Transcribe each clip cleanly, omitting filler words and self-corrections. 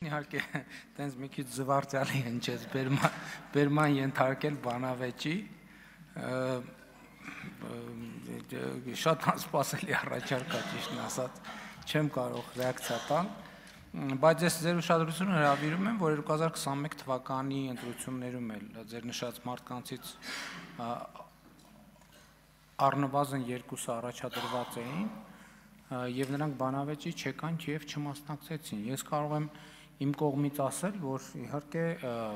Իհարկե, տենց մի քիչ զվարճալի հնչեց բերման ենթարկել բանավեճի, շատ անսպասելի առաջարկ է ճիշտն ասած, չեմ կարող ռեակցիա տալ, բայց ես ձեր ուշադրությունը հրավիրում եմ, որ 2021 թվականի ընտրություններում էլ ձեր նշած մարդկանցից առնվազն երկուսը առաջադրված էին, և նրանք բանավեճի չեկան և չմասնակցեցին։ Ես կարող եմ իմ կողմից ասել, որ իհարկե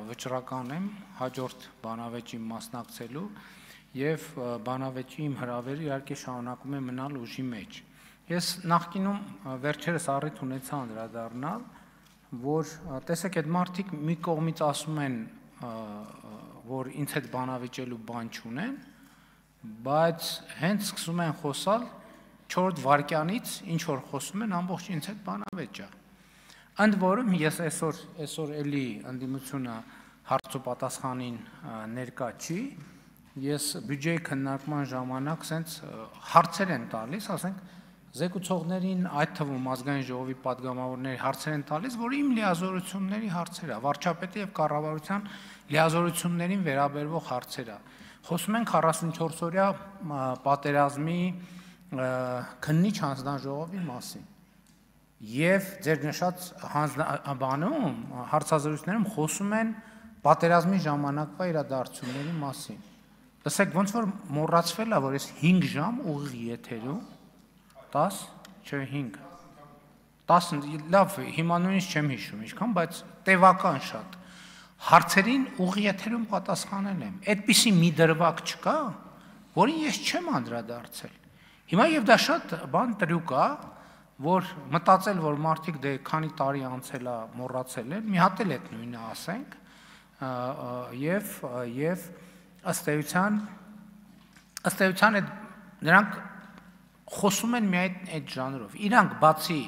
վճռական եմ հաջորդ բանավեճի մասնակցելու և բանավեճի իմ հրավերը իհարկե շարունակում է մնալ ուժի մեջ։ Ես նախկինում վերջերս առիթ ունեցա անդրադառնալ, որ տեսեք այդ մարդիկ մի կողմից ասում են, որ ինձ հետ բանավեճելու բան չունեն, բայց հենց սկսում են խոսալ 4 վայրկյանից ինչ որ խոսում են ամբողջ ինձ հետ բանավեճ է։ Ընդ որում ես այսօր էլի ընդդիմությունը հարց ու պատասխանին ներկա չի, ես բյուջեի քննարկման ժամանակ սենց հարցեր են տալիս, ասենք զեկուցողներին, այդ թվում ազգային ժողովի պատգամավորների հարցեր են տալիս, որ իմ լիազորությունների հարցեր է, վարչապետի և կառավարության լիազորություններին վերաբերվող հարցեր է։ Խոսում են 44-օրյա պատերազմի քննիչ հանձնաժողովի մասին և ձեր նշած բանում, հարցազրույցներում խոսում են պատերազմի ժամանակվա իրադարձությունների մասին։ Լսեք, ոնց որ մոռացվել է, որ ես 5 ժամ ուղիղ եթերում, 10, չէ 5, 10, լավ, հիմա նույնիսկ չեմ հիշում ինչքան, բայց տևական շատ, հարցերին ուղիղ եթերում պատասխանել եմ։ Այդպիսի մի դրվագ չկա, որին ես չեմ անդրադարձել։ Հիմա և դա շատ բան տրյուկ է, որ մտածել, որ մարդիկ դե քանի տարի անցել է, մոռացել են, մի հատ էլ այդ նույնը ասենք, և ըստ էության նրանք խոսում են միայն այդ ժանրով։ Իրանք բացի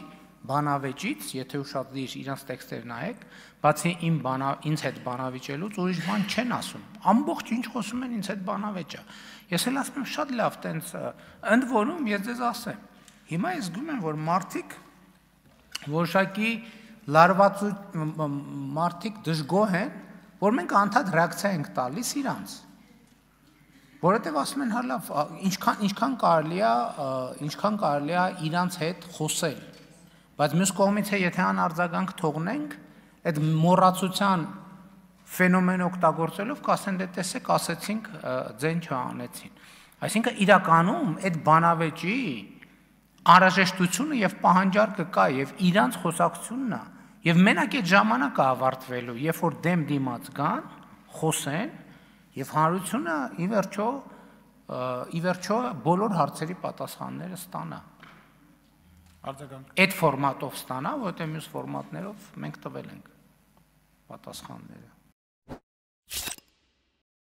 բանավեճից, եթե ուշադիր իրանց տեքստեր նայեք, բացի ինձ հետ բանավեճելուց ուրիշ բան չեն ասում։ Ամբողջ ինչ խոսում են ինձ հետ բանավեճ է։ Ես էլ ասում եմ շատ լավ, տենց ընդ որում ես ձեզ ասեմ։ Հիմա ես զգում եմ, որ որոշակի մարդիկ դժգոհ են, որ մենք անդադ ռեակցիա ենք տալիս իրանց, որովհետև ասում են, հա լավ, ինչքան կարելի է իրանց հետ խոսել, բայց մյուս կողմից է, եթե անարձագանք թողնենք, այդ մոռացության ֆենոմեն օգտագործելով կասեն, դե տեսեք, ասեցինք, ձեն չանեցին։ Այսինքն իրականում այդ բանավեճի անհրաժեշտությունը և պահանջարկը կա և իրանց խոսակցությունն է, և մենակ այդ ժամանակը ավարտվելու, երբ որ դեմ դիմաց գան, խոսեն, և հանրությունը ի վերջո բոլոր հարցերի պատասխանները ստանա։ Այդ ֆորմատով ստանա, որովհետև մյուս ֆորմատներով մենք տվել ենք պատասխանները։